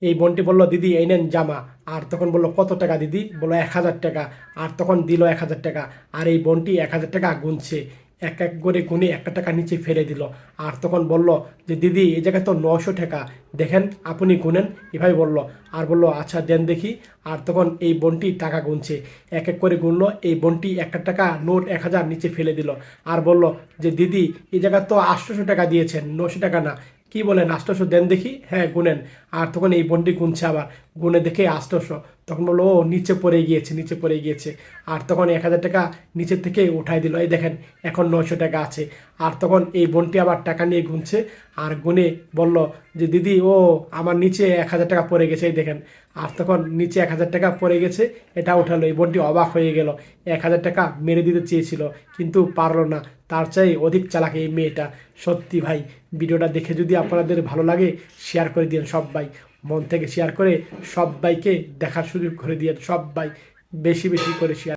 এই বোনটি বললো দিদি এই নেন জামা। আর তখন বললো কত টাকা দিদি? বললো 1000 টাকা। আর তখন দিল 1000 টাকা। আর এই বোনটি 1000 টাকা গুনছে, এক এক করে গুনে একটা টাকা নিচে ফেলে দিল। আর তখন বলল যে দিদি এই জায়গায় তো 900 টাকা, দেখেন আপনি গুনেন, এভাবে বলল। আর বলল আচ্ছা দেন দেখি। আর তখন এই বোনটি টাকা গুনছে, এক এক করে গুনলো। এই বোনটি একটা টাকা নোট 1000 নিচে ফেলে দিল। আর বলল যে দিদি এই জায়গায় তো 800 টাকা দিয়েছেন, 900 টাকা না। কি বলেন, 800 দেন দেখি। হ্যাঁ গুনেন। আর তখন এই বোনটি গুনছে আবার, গুনে দেখে 800। তখন বললো ও নিচে পড়ে গিয়েছে, নিচে পড়ে গিয়েছে। আর তখন 1000 টাকা নিচের থেকে উঠাই দিল, এই দেখেন এখন 900 টাকা আছে। আর তখন এই বোনটি আবার টাকা নিয়ে গুনছে। আর গুনে বলল যে দিদি ও আমার নিচে 1000 টাকা পড়ে গেছে, এই দেখেন। আর তখন নিচে 1000 টাকা পড়ে গেছে, এটা উঠালো। এই বোনটি অবাক হয়ে গেল, 1000 টাকা মেরে দিতে চেয়েছিল কিন্তু পারলো না। তার চেয়ে অধিক চালাক এই মেয়েটা। সত্যি ভাই, ভিডিওটা দেখে যদি আপনাদের ভালো লাগে শেয়ার করে দিন সবাই, মন থেকে শেয়ার করে সবাইকে দেখার সুযোগ করে দিন সবাই, বেশি বেশি করে শেয়ার।